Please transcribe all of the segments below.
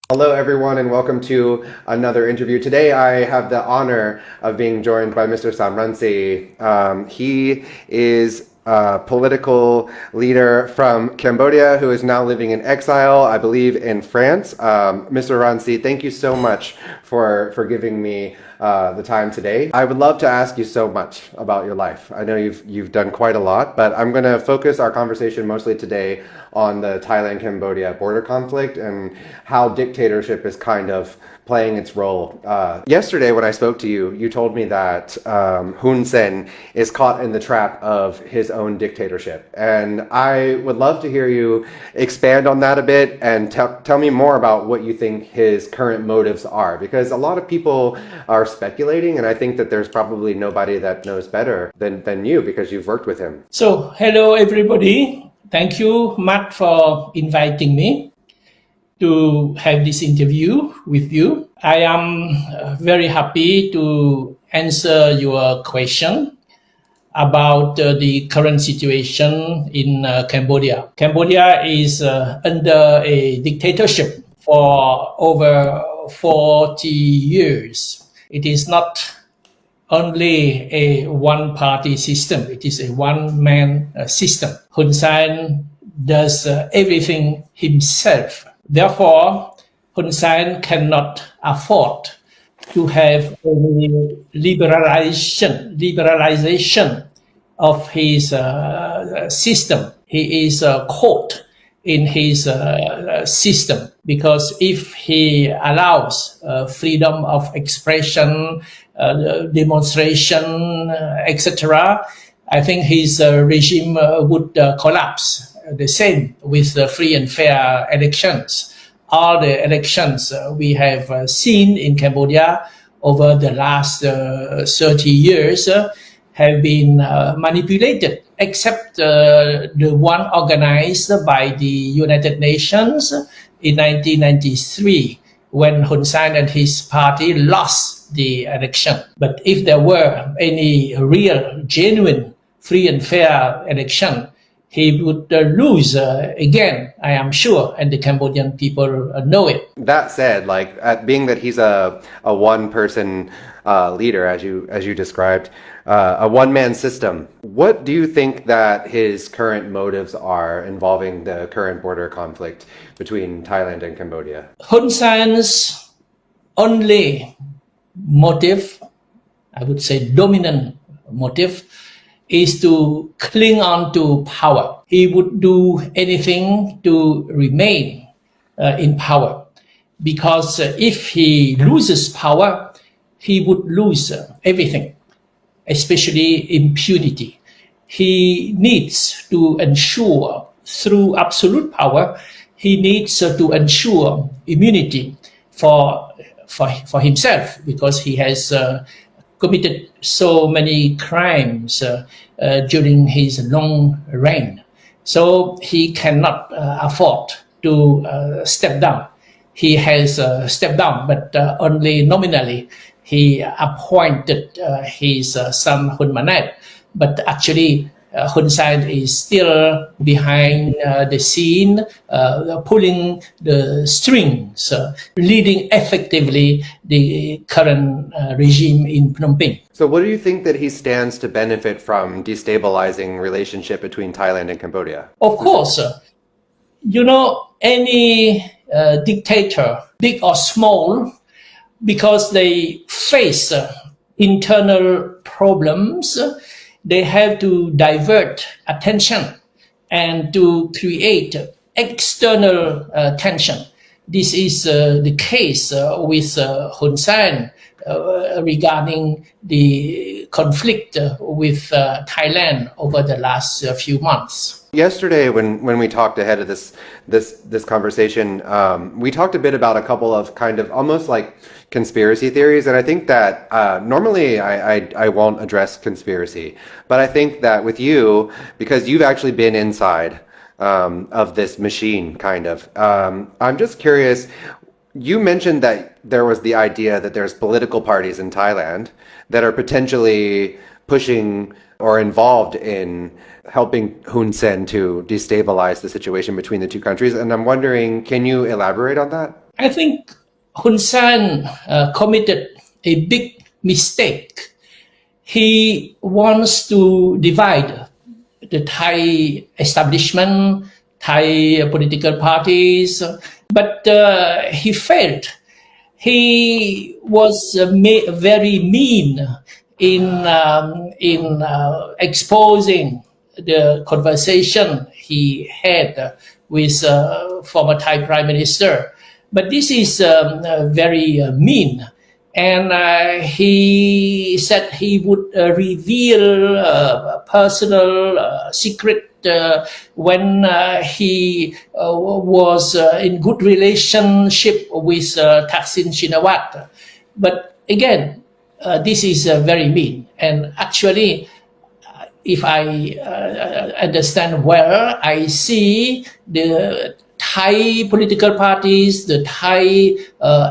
Hello, everyone, and welcome to another interview. Today, I have the honor of being joined by Mr. Samransi. He is a political leader from Cambodia who is now living in exile, I believe, in France. Mr. Ransi, thank you so much for giving me the time today. I would love to ask you so much about your life. I know you've done quite a lot, but I'm going to focus our conversation mostly today on the Thailand-Cambodia border conflict and how dictatorship is kind of playing its role. Yesterday, when I spoke to you, you told me that Hun Sen is caught in the trap of his own dictatorship. And I would love to hear you expand on that a bit and tell me more about what you think his current motives are. Because a lot of people are speculating, and I think that there's probably nobody that knows better than you because you've worked with him. So, hello everybody. Thank you, Matt, for inviting me to have this interview with you. I am very happy to answer your question about the current situation in Cambodia. Cambodia is under a dictatorship for over 40 years. It is not only a one-party system. It is a one-man system. Hun Sen does everything himself. Therefore, Hun Sen cannot afford to have any liberalization of his system. He is caught in his system because if he allows freedom of expression, demonstration, etc., I think his regime would collapse. The same with the free and fair elections. All the elections we have seen in Cambodia over the last 30 years have been manipulated, except the one organized by the United Nations in 1993 when Hun Sen and his party lost the election. But if there were any real, genuine, free and fair election, he would lose again, I am sure, and the Cambodian people know it. That said, being that he's a one-person leader, as you described, a one-man system, what do you think that his current motives are involving the current border conflict between Thailand and Cambodia? Hun Sen's only motive, I would say dominant motive, is to cling on to power. He would do anything to remain in power, because if he loses power, he would lose everything, especially impunity. He needs to ensure, through absolute power, he needs to ensure immunity for himself, because he has committed so many crimes during his long reign. So he cannot afford to step down. He has stepped down, but only nominally. He appointed his son Hun Manet, but actually Hun Sen is still behind the scene, pulling the strings, leading effectively the current regime in Phnom Penh. So what do you think that he stands to benefit from destabilizing relationship between Thailand and Cambodia? Of course, any dictator, big or small, because they face internal problems, they have to divert attention and to create external tension. This is the case with Hun Sen regarding the conflict with Thailand over the last few months. Yesterday, when we talked ahead of this conversation, we talked a bit about a couple of kind of almost like conspiracy theories, and I think that normally I won't address conspiracy, but I think that with you, because you've actually been inside of this machine, kind of, I'm just curious. You mentioned that there was the idea that there's political parties in Thailand that are potentially pushing or involved in helping Hun Sen to destabilize the situation between the two countries. And I'm wondering, can you elaborate on that? I think Hun Sen committed a big mistake. He wants to divide the Thai establishment, Thai political parties, but he failed. He was very mean in exposing the conversation he had with former Thai Prime Minister. But this is very mean. And he said he would reveal personal secret when he was in good relationship with Thaksin Shinawatra. But again, this is very mean. And actually, if I understand well, I see the Thai political parties, the Thai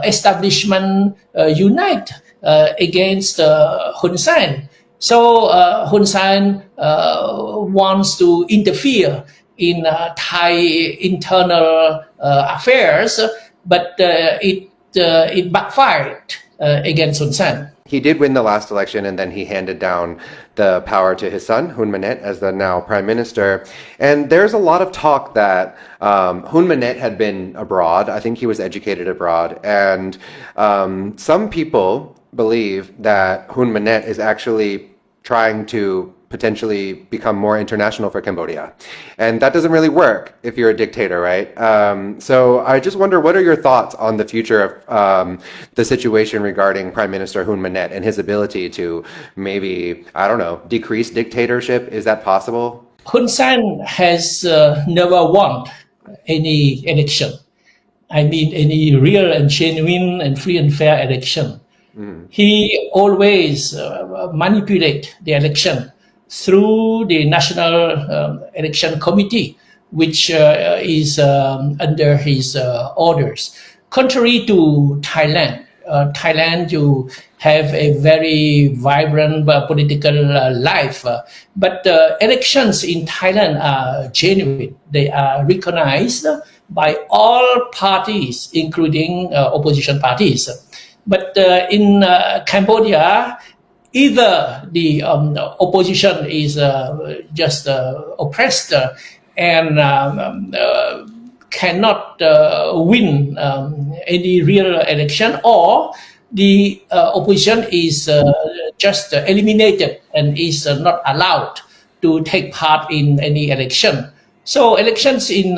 establishment unite against Hun Sen. So Hun Sen wants to interfere in Thai internal affairs, but it backfired against Hun Sen. He did win the last election, and then he handed down the power to his son, Hun Manet, as the now prime minister. And there's a lot of talk that Hun Manet had been abroad. I think he was educated abroad. And some people believe that Hun Manet is actually trying to potentially become more international for Cambodia. And that doesn't really work if you're a dictator, right? So I just wonder, what are your thoughts on the future of the situation regarding Prime Minister Hun Manet and his ability to maybe, I don't know, decrease dictatorship? Is that possible? Hun Sen has never won any election. I mean, any real and genuine and free and fair election. He always manipulate the election through the National Election Committee, which is under his orders. Contrary to Thailand, Thailand, you have a very vibrant political life, but elections in Thailand are genuine. They are recognized by all parties, including opposition parties. But in Cambodia, either the opposition is just oppressed and cannot win any real election, or the opposition is just eliminated and is not allowed to take part in any election. So elections in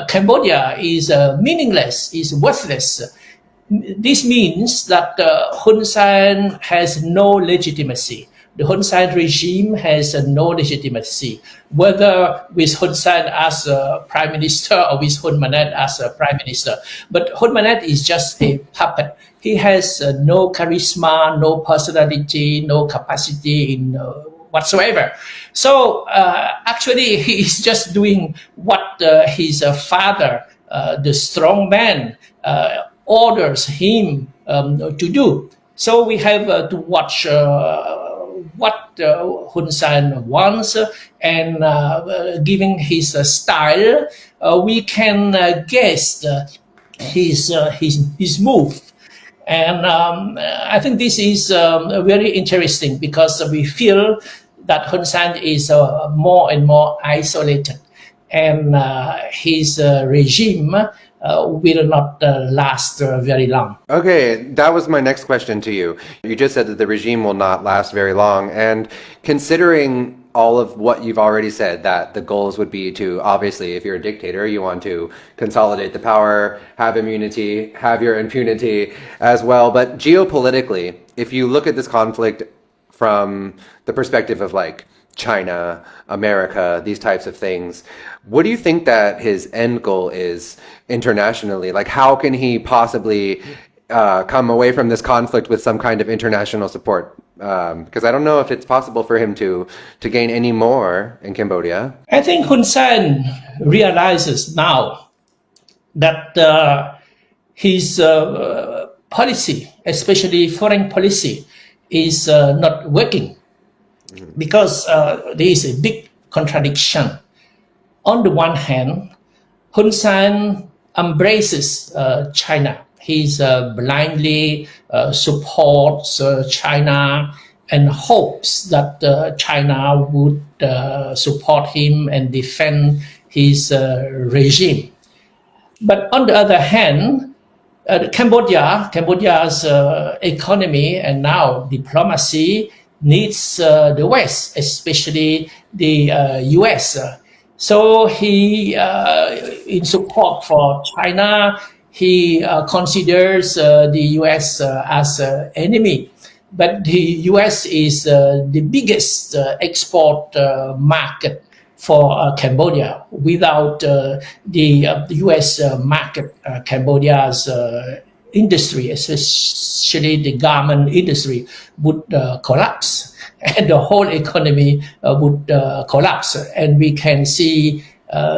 Cambodia is meaningless, is worthless. This means that Hun Sen has no legitimacy. The Hun Sen regime has no legitimacy, whether with Hun Sen as a prime minister or with Hun Manet as a prime minister. But Hun Manet is just a puppet. He has no charisma, no personality, no capacity in whatsoever. So actually, he is just doing what his father, the strong man, orders him to do. So we have to watch what Hun Sen wants, and giving his style, we can guess his move. And I think this is very interesting, because we feel that Hun Sen is more and more isolated, and his regime will not last very long. Okay, that was my next question to you. You just said that the regime will not last very long. And considering all of what you've already said, that the goals would be to, obviously, if you're a dictator, you want to consolidate the power, have immunity, have your impunity as well. But geopolitically, if you look at this conflict from the perspective of like China, America, these types of things, what do you think that his end goal is internationally? Like, how can he possibly come away from this conflict with some kind of international support? Because I don't know if it's possible for him to gain any more in Cambodia. I think Hun Sen realizes now that his policy, especially foreign policy, is not working, because there is a big contradiction. On the one hand, Hun Sen embraces China He's blindly supports China and hopes that China would support him and defend his regime. But on the other hand, Cambodia's economy and now diplomacy needs the West, especially the US. So he, in support for China, he considers the US as an enemy. But the US is the biggest export market for Cambodia. Without the US market, Cambodia's industry, especially the garment industry, would collapse, and the whole economy would collapse. And we can see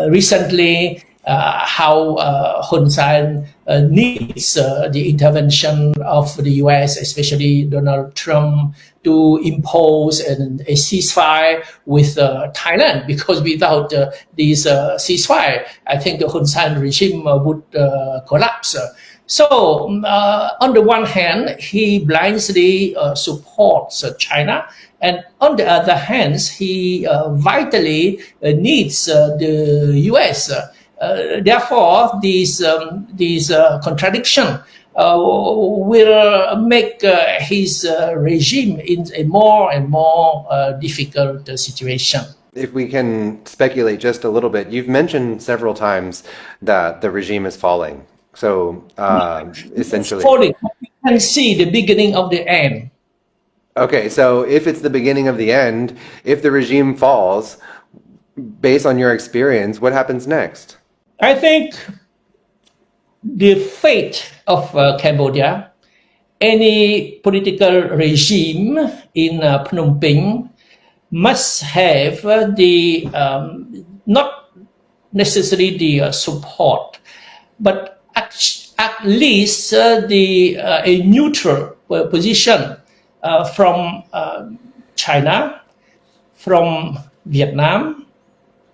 recently how Hun Sen needs the intervention of the US, especially Donald Trump, to impose a ceasefire with Thailand, because without this ceasefire, I think the Hun Sen regime would collapse. So, on the one hand, he blindly supports China, and on the other hand, he vitally needs the US. Therefore, this contradiction will make his regime in a more and more difficult situation. If we can speculate just a little bit, you've mentioned several times that the regime is falling. So essentially, it's falling. You can see the beginning of the end. Okay, so if it's the beginning of the end, if the regime falls, based on your experience, what happens next? I think the fate of Cambodia, any political regime in Phnom Penh must have the not necessarily the support, but at least a neutral position from China, from Vietnam,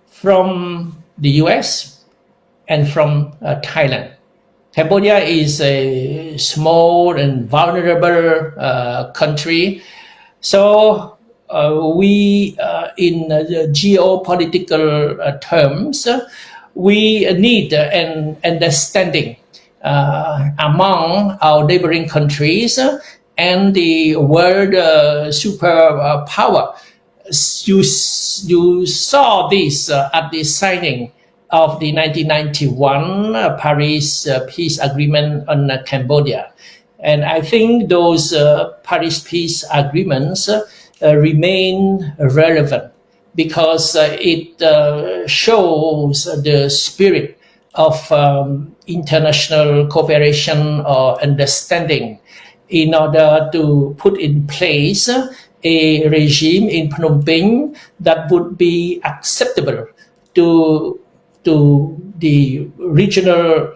from the US, and from Thailand. Cambodia is a small and vulnerable country. So we, in geopolitical terms, we need an understanding among our neighboring countries and the world superpower. You saw this at the signing of the 1991 Paris Peace Agreement on Cambodia. And I think those Paris Peace Agreements remain relevant because it shows the spirit of international cooperation or understanding in order to put in place a regime in Phnom Penh that would be acceptable to the regional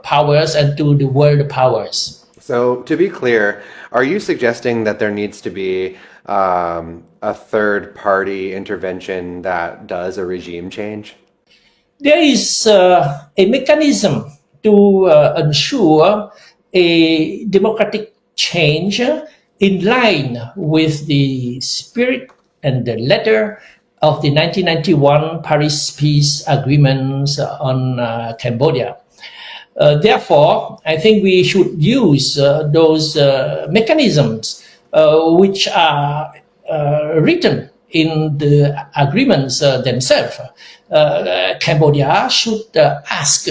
powers and to the world powers. So to be clear, are you suggesting that there needs to be a third party intervention that does a regime change? There is a mechanism to ensure a democratic change in line with the spirit and the letter of the 1991 Paris Peace Agreements on Cambodia. Therefore, I think we should use those mechanisms which are written in the agreements themselves. Cambodia should ask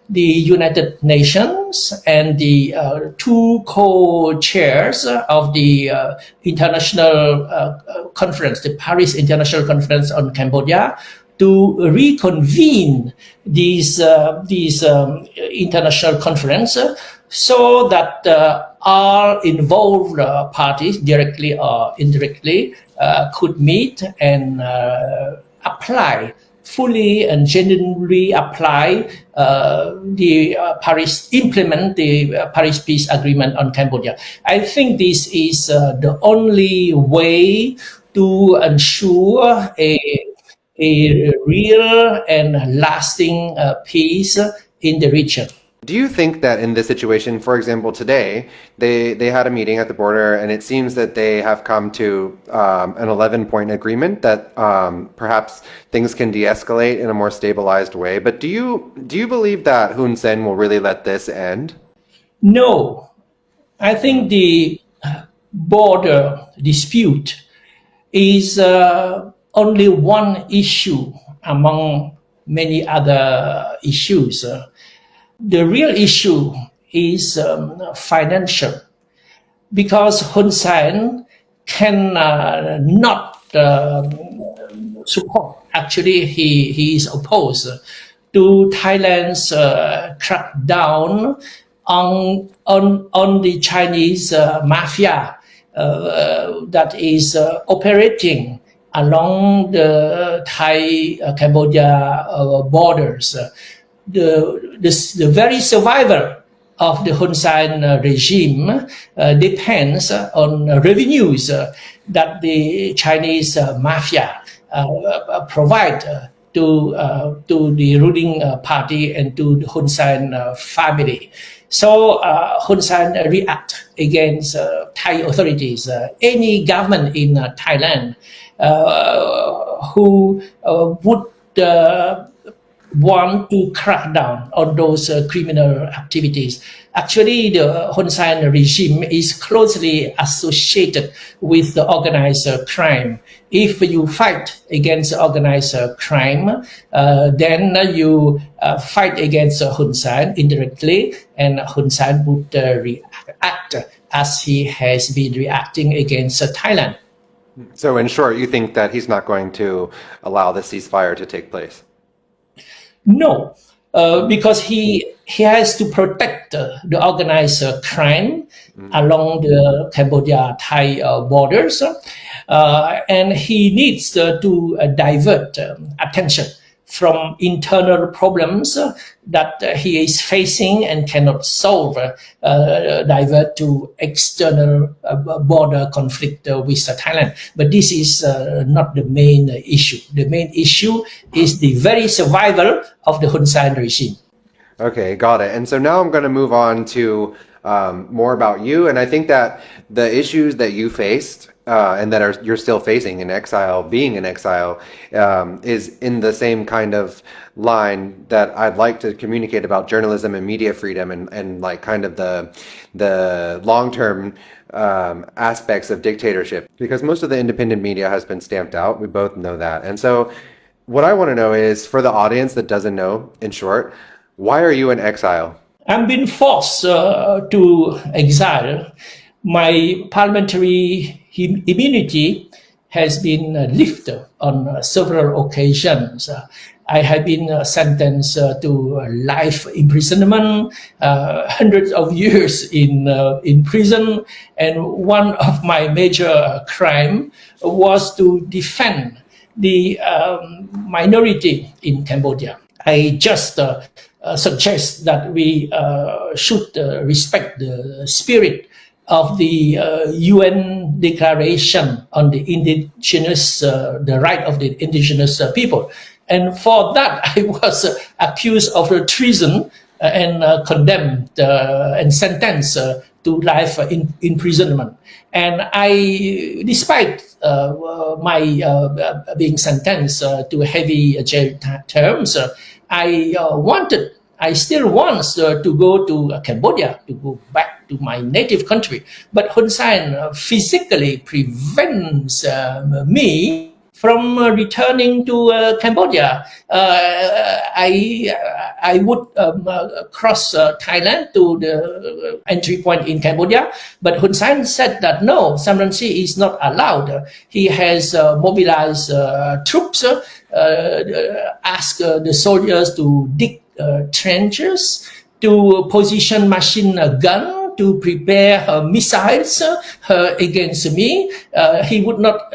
the United Nations and the two co-chairs of the international conference, the Paris International Conference on Cambodia, to reconvene these international conference so that all involved parties, directly or indirectly, could meet and apply fully and genuinely apply implement the Paris Peace Agreement on Cambodia. I think this is the only way to ensure a real and lasting peace in the region. Do you think that in this situation, for example, today, they had a meeting at the border, and it seems that they have come to an 11-point agreement that perhaps things can de-escalate in a more stabilized way. But do you believe that Hun Sen will really let this end? No, I think the border dispute is only one issue among many other issues. The real issue is financial, because Hun Sen can not support. Actually, he is opposed to Thailand's crackdown on the Chinese mafia that is operating along the Thai-Cambodia borders. The very survival of the Hun Sen regime depends on revenues that the Chinese mafia provide to the ruling party and to the Hun Sen family. So Hun Sen react against Thai authorities. Any government in Thailand who would want to crack down on those criminal activities. Actually, the Hun Sen regime is closely associated with the organized crime. If you fight against organized crime, then you fight against Hun Sen indirectly, and Hun Sen would react as he has been reacting against Thailand. So in short, you think that he's not going to allow the ceasefire to take place? No, because he has to protect the organized crime along the Cambodia-Thai borders, and he needs to divert attention from internal problems that he is facing and cannot solve, divert to external border conflict with Thailand. But this is not the main issue. The main issue is the very survival of the Hun Sen regime. Okay, got it. And so now I'm going to move on to more about you. And I think that the issues that you faced and that you're still facing in exile, being in exile, is in the same kind of line that I'd like to communicate about journalism and media freedom and like kind of the long-term aspects of dictatorship, because most of the independent media has been stamped out. We both know that. And so what I want to know is, for the audience that doesn't know, in short, why are you in exile? I'm being forced to exile. My parliamentary immunity has been lifted on several occasions. I have been sentenced to life imprisonment, hundreds of years in prison, and one of my major crime was to defend the minority in Cambodia. I just suggest that we should respect the spirit of the UN Declaration on the indigenous, the right of the indigenous people. And for that, I was accused of treason and condemned and sentenced to life imprisonment. And I, despite my being sentenced to heavy jail terms, I still want to go to Cambodia, to go back to my native country. But Hun Sen physically prevents me from returning to Cambodia. I would cross Thailand to the entry point in Cambodia, but Hun Sen said that no, Sam Rainsy is not allowed. He has mobilized troops, asked the soldiers to dig trenches, to position machine gun, to prepare missiles against me. He would not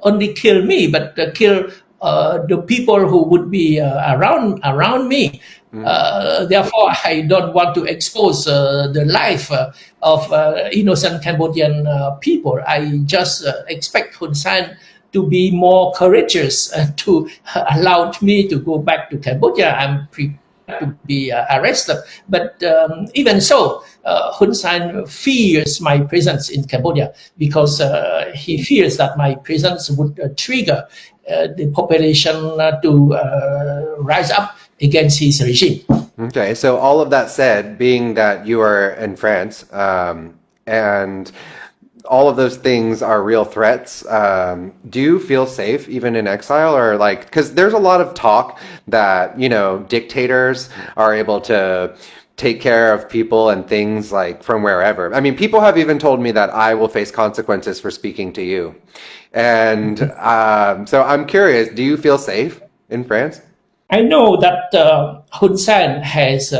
only kill me, but kill the people who would be around me. Therefore, I don't want to expose the life of innocent Cambodian people. I just expect Hun Sen to be more courageous and to allow me to go back to Cambodia. I'm to be arrested. But even so, Hun Sen fears my presence in Cambodia because he fears that my presence would trigger the population to rise up against his regime. Okay, so all of that said, being that you are in France, and all of those things are real threats, do you feel safe even in exile, or like, because there's a lot of talk that, you know, dictators are able to take care of people and things like from wherever. I mean, people have even told me that I will face consequences for speaking to you. And so I'm curious, do you feel safe in France? I know that Hun Sen has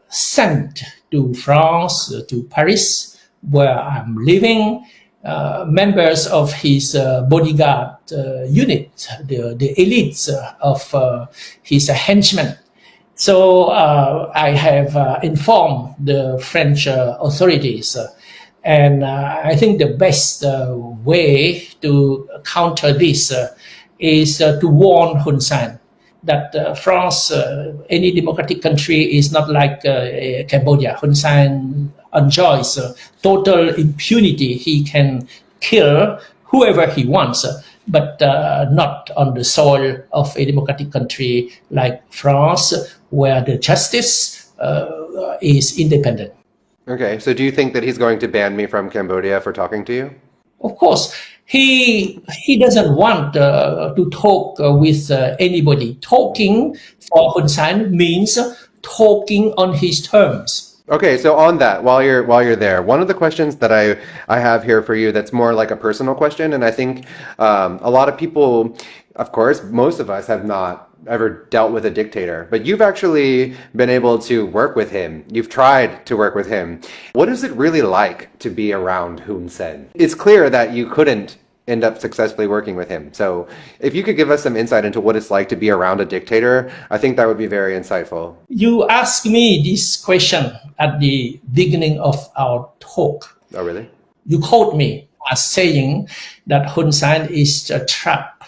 sent to France, to Paris, where I'm living, members of his bodyguard unit, the elites of his henchmen. So I have informed the French authorities, and I think the best way to counter this is to warn Hun Sen that France, any democratic country, is not like Cambodia. Hun Sen enjoys total impunity. He can kill whoever he wants, but not on the soil of a democratic country like France, where the justice is independent. Okay, so do you think that he's going to ban me from Cambodia for talking to you? Of course, he doesn't want to talk with anybody. Talking for Hun Sen means talking on his terms. Okay, so on that, while you're there, one of the questions that I have here for you that's more like a personal question, and I think a lot of people, of course, most of us have not ever dealt with a dictator, but you've actually been able to work with him. You've tried to work with him. What is it really like to be around Hun Sen? It's clear that you couldn't end up successfully working with him. So if you could give us some insight into what it's like to be around a dictator, I think that would be very insightful. You asked me this question at the beginning of our talk. Oh, really? You quote me as saying that Hun Sen is a trap,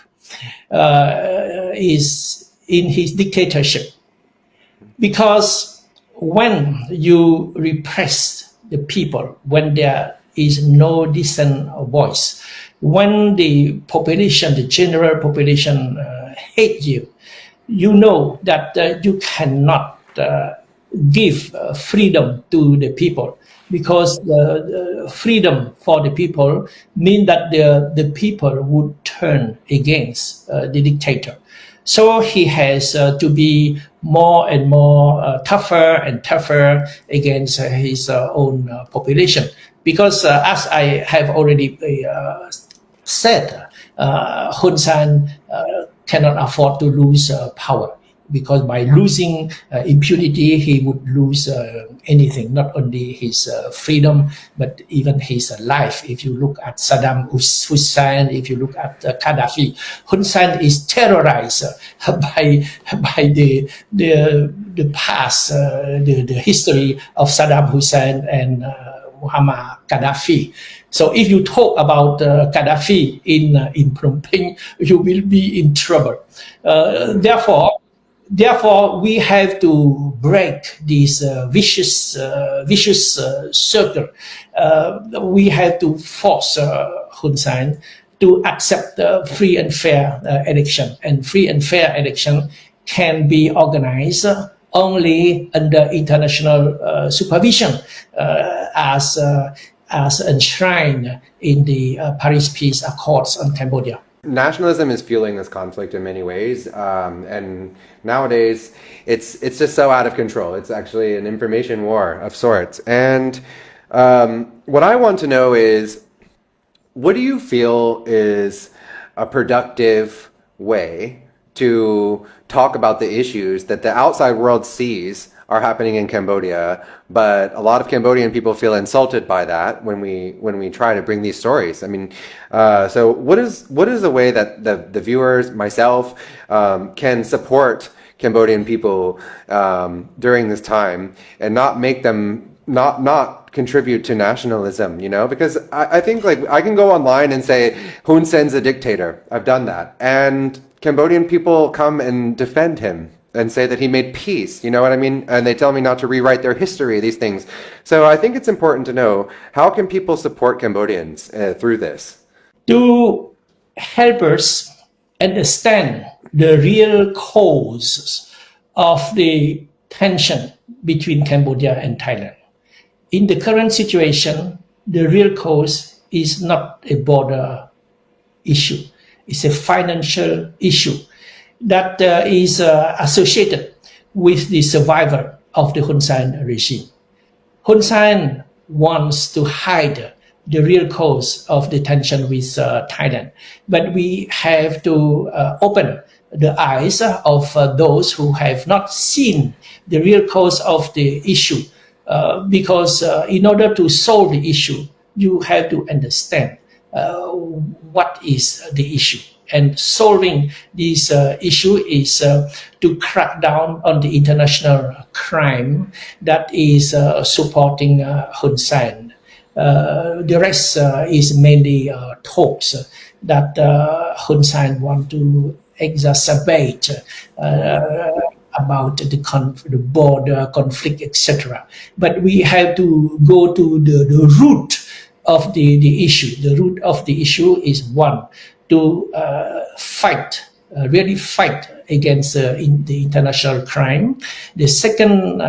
is in his dictatorship. Because when you repress the people, when there is no decent voice, when the population, the general population hate you, you know that you cannot give freedom to the people, because the freedom for the people mean that the people would turn against the dictator. So he has to be more and more tougher and tougher against his own population. Because as I have already said, Hun Sen cannot afford to lose power, because by losing impunity, he would lose anything, not only his freedom, but even his life. If you look at Saddam Hussein, if you look at Gaddafi, Hun Sen is terrorized by the past, the history of Saddam Hussein and Muammar Gaddafi. So if you talk about Gaddafi in Phnom Penh, you will be in trouble. Therefore, we have to break this vicious circle. We have to force Hun Sen to accept free and fair election. And free and fair election can be organized only under international supervision, as enshrined in the Paris Peace Accords on Cambodia. Nationalism is fueling this conflict in many ways, and nowadays it's just so out of control. It's actually an information war of sorts. And what I want to know is, what do you feel is a productive way to talk about the issues that the outside world sees are happening in Cambodia, but a lot of Cambodian people feel insulted by that when we try to bring these stories? I mean, so what is a way that the viewers, myself, can support Cambodian people during this time and not make them not contribute to nationalism, you know? Because I think, like, I can go online and say Hun Sen's a dictator. I've done that, and Cambodian people come and defend him. and say that he made peace. You know what I mean? And they tell me not to rewrite their history, these things. So I think it's important to know, how can people support Cambodians through this? To help us understand the real causes of the tension between Cambodia and Thailand. In the current situation, the real cause is not a border issue. It's a financial issue that is associated with the survival of the Hun Sen regime. Hun Sen wants to hide the real cause of the tension with Thailand, but we have to open the eyes of those who have not seen the real cause of the issue, because in order to solve the issue, you have to understand what is the issue. And solving this issue is to crack down on the international crime that is supporting Hun Sen. The rest is mainly talks that Hun Sen want to exacerbate about the border conflict, etc. But we have to go to the root of the issue. The root of the issue is one, to really fight against the international crime. The second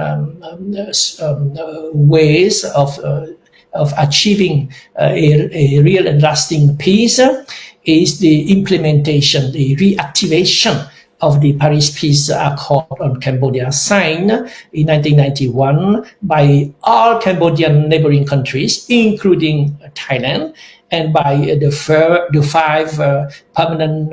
ways of achieving a real and lasting peace is the implementation, the reactivation of the Paris Peace Accord on Cambodia, signed in 1991 by all Cambodian neighboring countries, including Thailand, and by the five permanent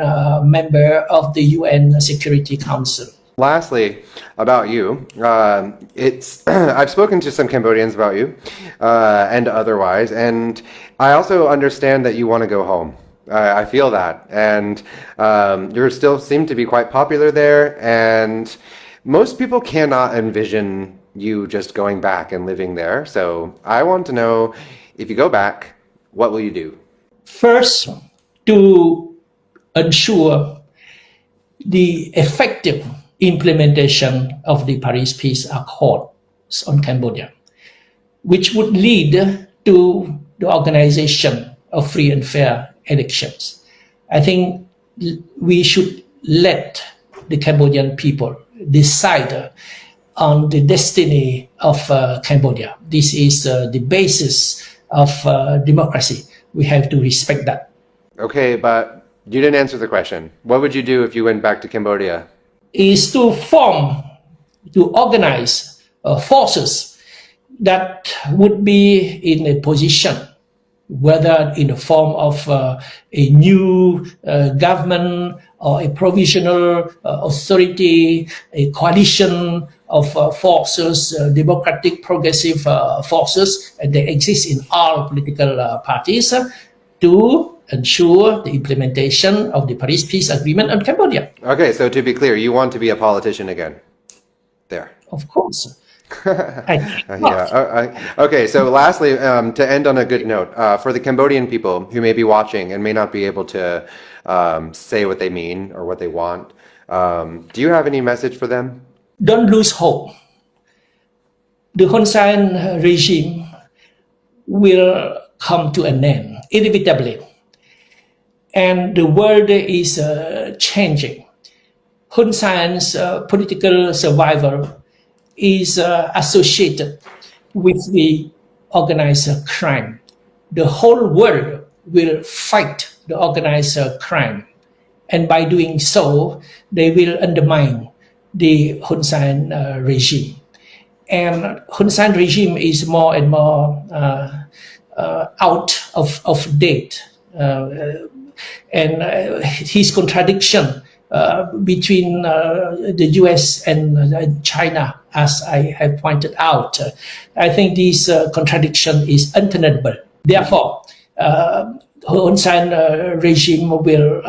members of the UN Security Council. Lastly, about you, I've spoken to some Cambodians about you and otherwise, and I also understand that you want to go home. I feel that, and you still seem to be quite popular there, and most people cannot envision you just going back and living there. So I want to know, if you go back, what will you do? First, to ensure the effective implementation of the Paris Peace Accord on Cambodia, which would lead to the organization of free and fair elections. I think we should let the Cambodian people decide on the destiny of Cambodia. This is the basis of democracy. We have to respect that. Okay, but you didn't answer the question. What would you do if you went back to Cambodia? Is to organize forces that would be in a position, whether in the form of a new government or a provisional authority, a coalition of forces, democratic progressive forces, and they exist in all political parties, to ensure the implementation of the Paris Peace Agreement on Cambodia. Okay, so to be clear, you want to be a politician again? There. Of course. Okay, so lastly, to end on a good note, for the Cambodian people who may be watching and may not be able to say what they mean or what they want, do you have any message for them? Don't lose hope. The Hun Sen regime will come to an end, inevitably. And the world is changing. Hun Sen's political survival is associated with the organized crime. The whole world will fight the organized crime. And by doing so, they will undermine the Hun Sen regime. And Hun Sen regime is more and more out of date. And his contradiction between the US and China, as I have pointed out, I think this contradiction is untenable. Therefore, Hun Sen regime will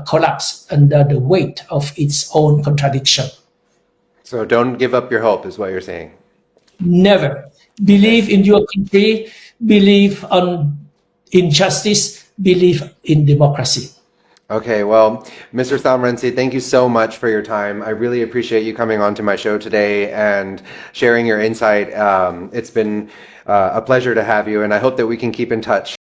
collapse under the weight of its own contradiction. So don't give up your hope, is what you're saying. Never. Believe in your country, believe in justice, believe in democracy. Okay, well, Mr. Samransi, thank you so much for your time. I really appreciate you coming on to my show today and sharing your insight. It's been a pleasure to have you, and I hope that we can keep in touch.